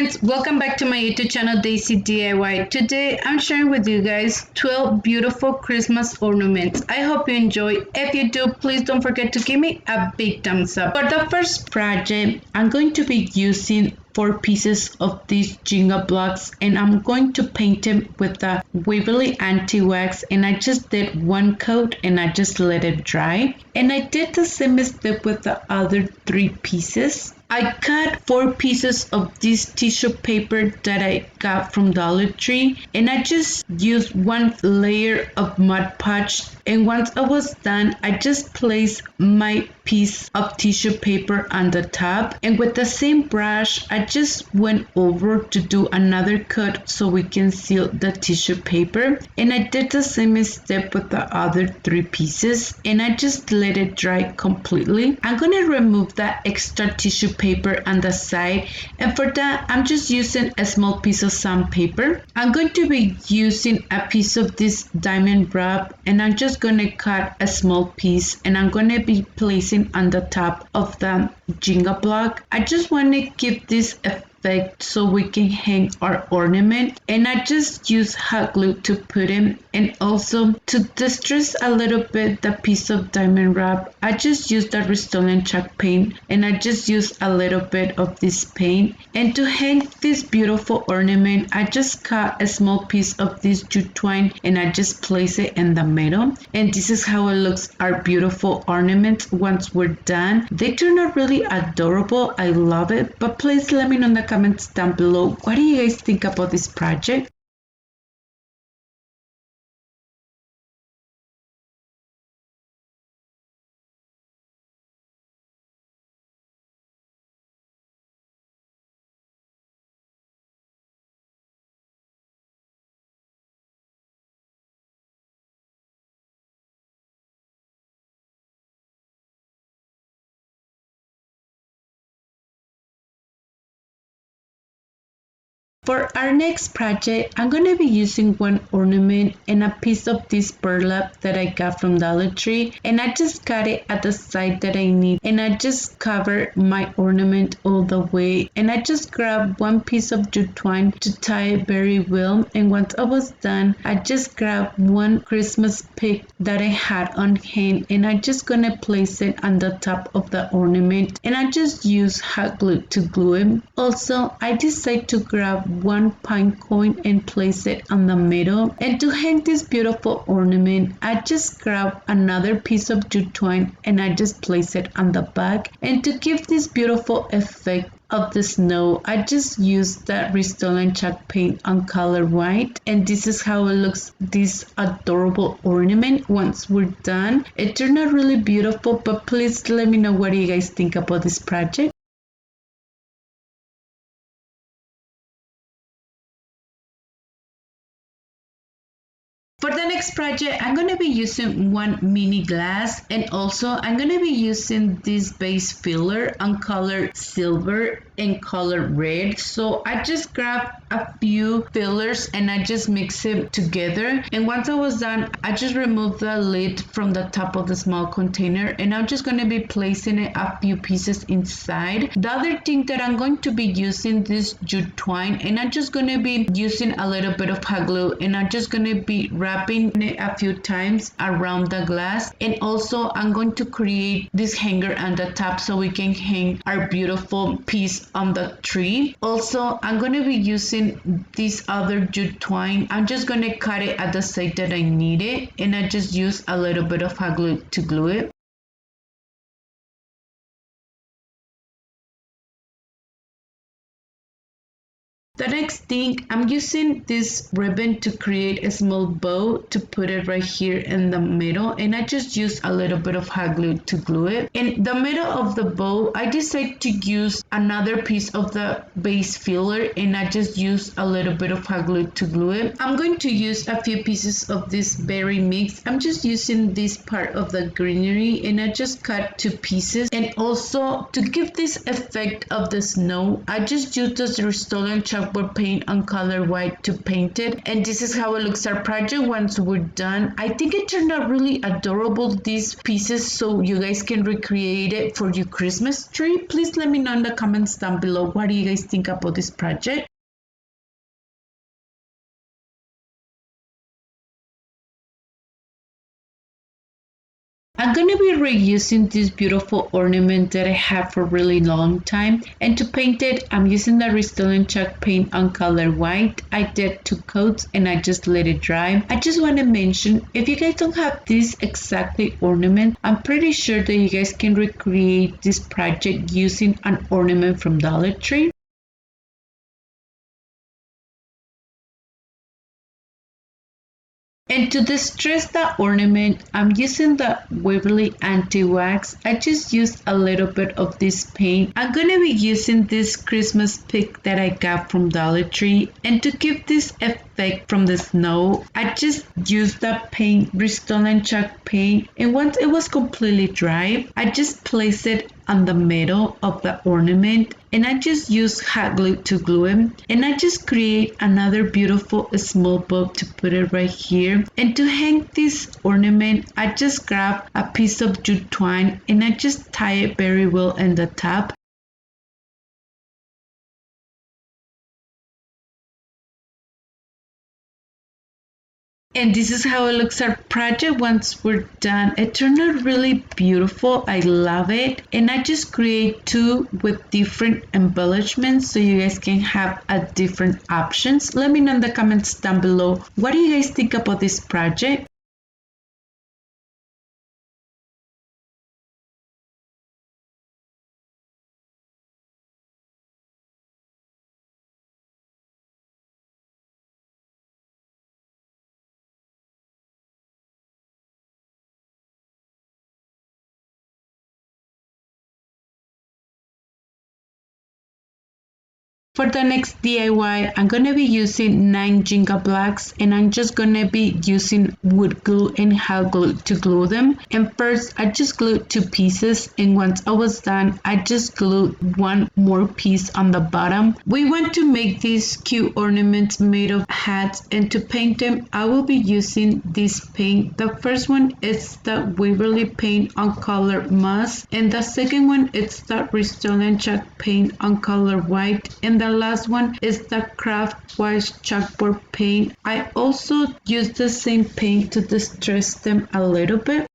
friends, welcome back to my YouTube channel Daysi DIY. Today I'm sharing with you guys 12 beautiful Christmas ornaments. I hope you enjoy. If you do, please don't forget to give me a big thumbs up. For the first project, I'm going to be using 4 pieces of these Jenga blocks and I'm going to paint them with the Waverly anti-wax, and I just did one coat and I just let it dry. And I did the same step with the other 3 pieces. I cut 4 pieces of this tissue paper that I got from Dollar Tree, and I just used 1 layer of Mod Podge, and once I was done, I just placed my piece of tissue paper on the top, and with the same brush I just went over to do another cut so we can seal the tissue paper. And I did the same step with the other 3 pieces, and I just let it dry completely. I'm gonna remove that extra tissue paper on the side, and for that I'm just using a small piece of sandpaper. I'm going to be using a piece of this diamond wrap, and I'm just gonna cut a small piece and I'm gonna be placing on the top of the Jenga block. I just want to give this effect so we can hang our ornament, and I just use hot glue to put in, and also to distress a little bit the piece of diamond wrap, I just use the Rust-Oleum chalk paint, and I just use a little bit of this paint. And to hang this beautiful ornament, I just cut a small piece of this jute twine and I just place it in the middle, and this is how it looks, our beautiful ornaments once we're done. They turn out really adorable. I love it. But please let me know in the comments down below, what do you guys think about this project? For our next project, I'm going to be using 1 ornament and a piece of this burlap that I got from Dollar Tree, and I just cut it at the side that I need, and I just cover my ornament all the way, and I just grabbed 1 piece of jute twine to tie it very well. And once I was done, I just grabbed 1 Christmas pig that I had on hand, and I just gonna place it on the top of the ornament, and I just use hot glue to glue it. Also, I decided to grab 1 pine coin and place it on the middle. And to hang this beautiful ornament, I just grab another piece of jute twine and I just place it on the back. And to give this beautiful effect of the snow, I just use that Rust-Oleum chalk paint on color white, and this is how it looks, this adorable ornament once we're done. It turned out really beautiful, but please let me know, what do you guys think about this project? For the next project, I'm going to be using 1 mini glass, and also I'm going to be using this base filler on color silver and color red. So I just grabbed a few fillers and I just mix it together, and once I was done, I just removed the lid from the top of the small container, and I'm just going to be placing it a few pieces inside. The other thing that I'm going to be using this jute twine, and I'm just going to be using a little bit of hot glue, and I'm just going to be wrapping it a few times around the glass. And also I'm going to create this hanger on the top so we can hang our beautiful piece on the tree. Also, I'm going to be using this other jute twine. I'm just going to cut it at the side that I need it, and I just use a little bit of hot glue to glue it. The next thing, I'm using this ribbon to create a small bow to put it right here in the middle, and I just use a little bit of hot glue to glue it. In the middle of the bow, I decided to use another piece of the base filler, and I just use a little bit of hot glue to glue it. I'm going to use a few pieces of this berry mix. I'm just using this part of the greenery, and I just cut 2 pieces. And also, to give this effect of the snow, I just use this Rust-Oleum chalk chalkboard paint on color white to paint it. And this is how it looks our project once we're done. I think it turned out really adorable, these pieces, so you guys can recreate it for your Christmas tree. Please let me know in the comments down below, what do you guys think about this project? I'm going to be reusing this beautiful ornament that I have for a really long time, and to paint it I'm using the Restylane chalk paint on color white. I did 2 coats and I just let it dry. I just want to mention, if you guys don't have this exactly ornament, I'm pretty sure that you guys can recreate this project using an ornament from Dollar Tree. And to distress the ornament, I'm using the Waverly anti-wax. I just used a little bit of this paint. I'm going to be using this Christmas pick that I got from Dollar Tree. And to give this effect from the snow, I just used the paint, Restylane chalk paint. And once it was completely dry, I just placed it on the middle of the ornament, and I just use hot glue to glue it, and I just create another beautiful small bow to put it right here. And to hang this ornament, I just grab a piece of jute twine and I just tie it very well in the top. And this is how it looks our project once we're done. It turned out really beautiful. I love it. And I just create 2 with different embellishments so you guys can have a different options. Let me know in the comments down below, what do you guys think about this project? For the next DIY, I'm going to be using 9 Jenga blocks, and I'm just going to be using wood glue and hot glue to glue them. And first, I just glued 2 pieces, and once I was done, I just glued 1 more piece on the bottom. We want to make these cute ornaments made of hats, and to paint them, I will be using this paint. The first one is the Waverly paint on color moss, and the second one is the Restylane chalk paint on color white, and the last one is the craft white chalkboard paint. I also use the same paint to distress them a little bit.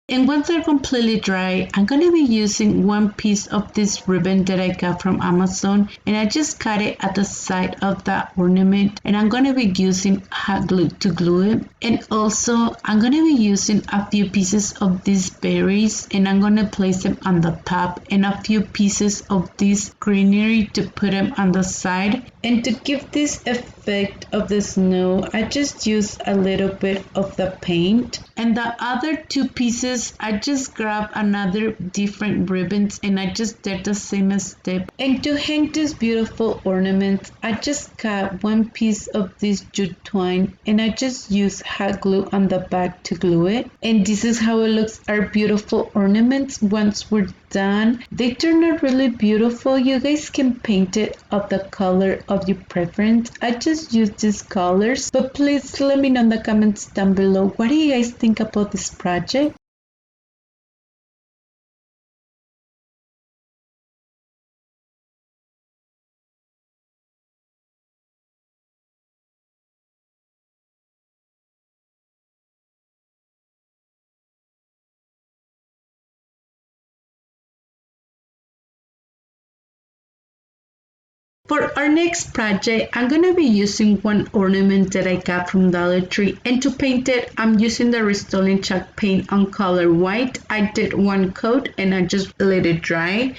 And once they're completely dry, I'm going to be using 1 piece of this ribbon that I got from Amazon, and I just cut it at the side of the ornament, and I'm going to be using hot glue to glue it. And also I'm going to be using a few pieces of these berries, and I'm going to place them on the top, and a few pieces of this greenery to put them on the side. And to give this effect of the snow, I just use a little bit of the paint. And the other 2 pieces, I just grab another different ribbons and I just did the same step. And to hang this beautiful ornament, I just cut 1 piece of this jute twine and I just use hot glue on the back to glue it. And this is how it looks, our beautiful ornaments once we're done. They turn out really beautiful. You guys can paint it of the color of your preference. I just use these colors, but please let me know in the comments down below, what do you guys think about this project? For our next project, I'm going to be using 1 ornament that I got from Dollar Tree, and to paint it, I'm using the Restylane chalk paint on color white. I did 1 coat and I just let it dry.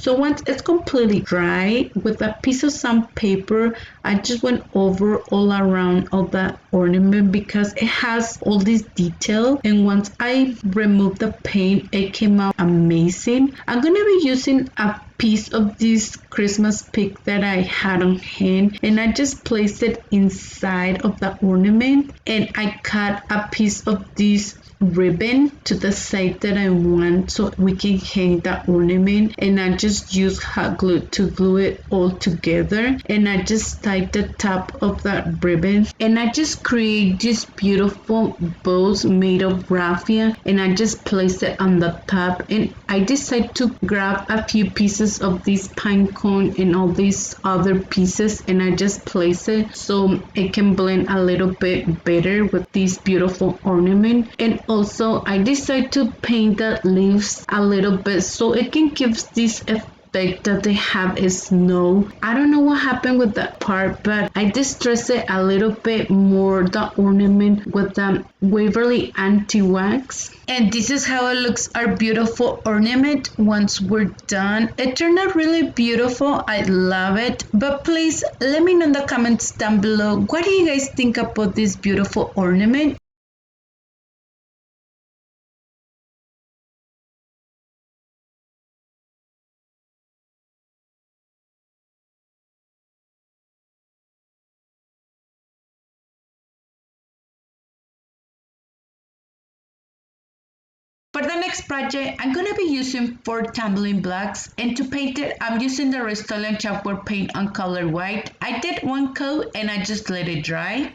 So once it's completely dry, with a piece of sandpaper, I just went over all around of the ornament because it has all this detail, and once I removed the paint, it came out amazing. I'm gonna be using a piece of this Christmas pig that I had on hand, and I just placed it inside of the ornament, and I cut a piece of this ribbon to the side that I want so we can hang the ornament, and I just use hot glue to glue it all together, and I just tied the top of that ribbon, and I just create these beautiful bows made of raffia, and I just place it on the top, and I decided to grab a few pieces of this pine cone and all these other pieces, and I just place it so it can blend a little bit better with this beautiful ornament. And also I decided to paint the leaves a little bit so it can give this effect that they have is snow. I don't know what happened with that part, but I distressed it a little bit more, the ornament, with the Waverly anti-wax. And this is how it looks, our beautiful ornament once we're done. It turned out really beautiful. I love it. But please let me know in the comments down below, what do you guys think about this beautiful ornament? For the next project, I'm going to be using 4 tumbling blocks, and to paint it, I'm using the Rust-Oleum chalkboard paint on color white. I did one coat and I just let it dry.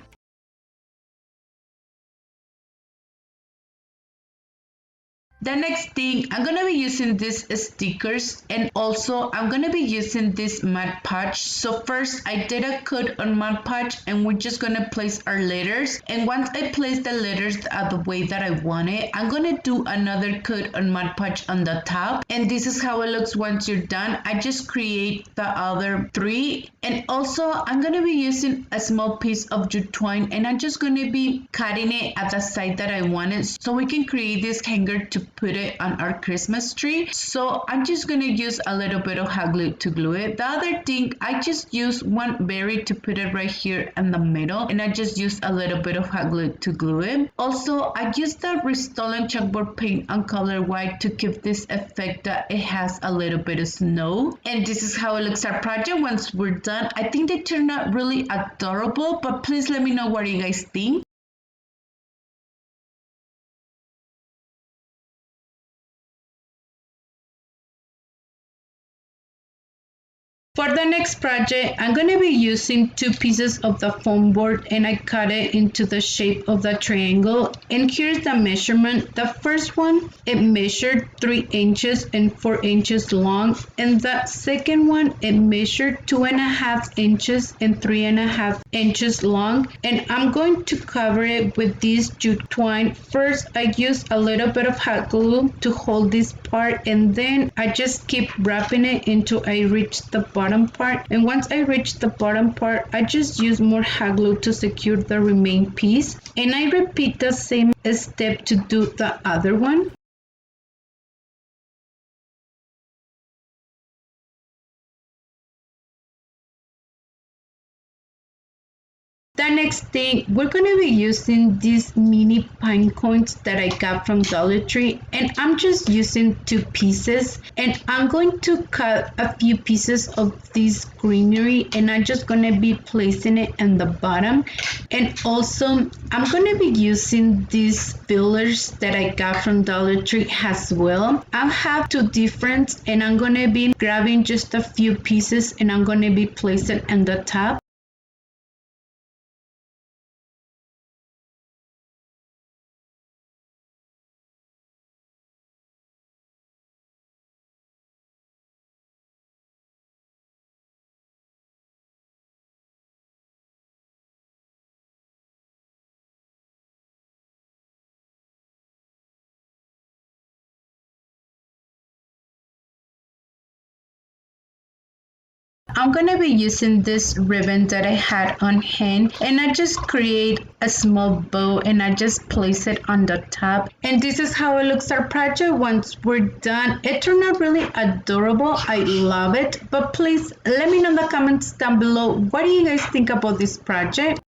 The next thing, I'm gonna be using these stickers, and also I'm gonna be using this Mod Podge. So first I did a coat on Mod Podge, and we're just gonna place our letters. And once I place the letters the way that I want it, I'm gonna do another coat on Mod Podge on the top. And this is how it looks once you're done. I just create the other 3. And also I'm gonna be using a small piece of Jute twine, and I'm just gonna be cutting it at the side that I want it so we can create this hanger to put it on our Christmas tree. So I'm just gonna use a little bit of hot glue to glue it. The other thing, I just use one berry to put it right here in the middle, and I just use a little bit of hot glue to glue it. Also, I used the Rust-Oleum chalkboard paint on color white to give this effect that it has a little bit of snow. And this is how it looks our project once we're done. I think they turned out really adorable, but please let me know what you guys think. For the next project, I'm going to be using 2 pieces of the foam board, and I cut it into the shape of the triangle. And here's the measurement. The first one, it measured 3 inches and 4 inches long. And the second one, it measured 2.5 inches and 3.5 inches long. And I'm going to cover it with this jute twine. First, I use a little bit of hot glue to hold this part, and then I just keep wrapping it until I reach the bottom part. And once I reach the bottom part, I just use more hot glue to secure the remaining piece, and I repeat the same step to do the other one. The next thing, we're going to be using these mini pine cones that I got from Dollar Tree, and I'm just using 2 pieces, and I'm going to cut a few pieces of this greenery, and I'm just going to be placing it in the bottom. And also I'm going to be using these fillers that I got from Dollar Tree as well. I have 2 different, and I'm going to be grabbing just a few pieces, and I'm going to be placing in the top. I'm gonna be using this ribbon that I had on hand, and I just create a small bow and I just place it on the top. And this is how it looks our project once we're done. It turned out really adorable. I love it. But please let me know in the comments down below, what do you guys think about this project?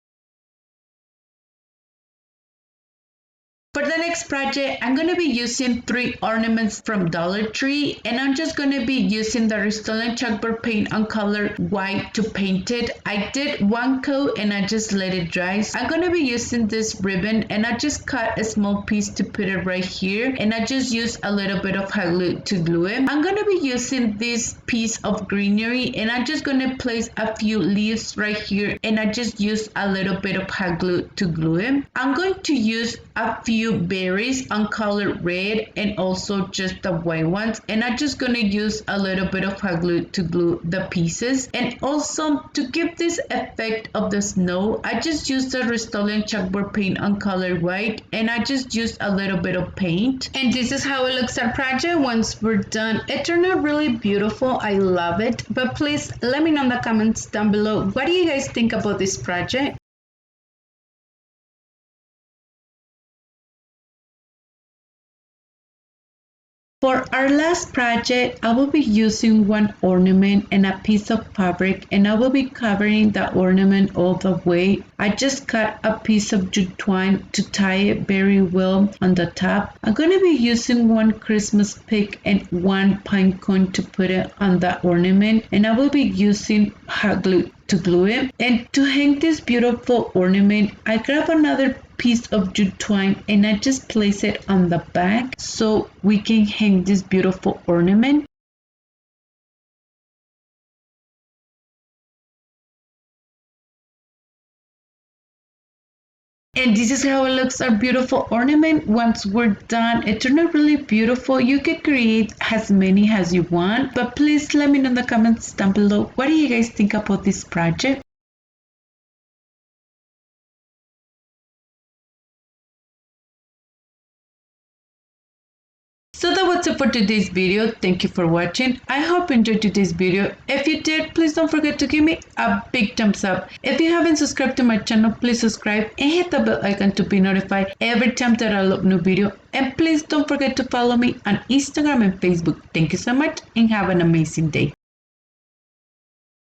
For the next project, I'm going to be using 3 ornaments from Dollar Tree, and I'm just going to be using the Rust-Oleum chalkboard paint on color white to paint it. I did 1 coat and I just let it dry. So I'm going to be using this ribbon, and I just cut a small piece to put it right here, and I just use a little bit of hot glue to glue it. I'm going to be using this piece of greenery, and I'm just going to place a few leaves right here, and I just use a little bit of hot glue to glue it. I'm going to use a few berries on color red and also just the white ones, and I'm just gonna use a little bit of hot glue to glue the pieces. And also to give this effect of the snow, I just used the Rust-Oleum chalkboard paint on color white, and I just used a little bit of paint. And this is how it looks our project once we're done. It turned out really beautiful. I love it. But please let me know in the comments down below, what do you guys think about this project? For our last project, I will be using 1 ornament and a piece of fabric, and I will be covering the ornament all the way. I just cut a piece of jute twine to tie it very well on the top. I'm going to be using 1 Christmas pig and 1 pine cone to put it on the ornament, and I will be using hot glue to glue it. And to hang this beautiful ornament, I grab another piece of jute twine and I just place it on the back so we can hang this beautiful ornament. And this is how it looks, our beautiful ornament once we're done. It turned out really beautiful. You can create as many as you want, but please let me know in the comments down below, what do you guys think about this project? So that was it for today's video. Thank you for watching. I hope you enjoyed today's video. If you did, please don't forget to give me a big thumbs up. If you haven't subscribed to my channel, please subscribe and hit the bell icon to be notified every time that I upload new video. And please don't forget to follow me on Instagram and Facebook. Thank you so much and have an amazing day.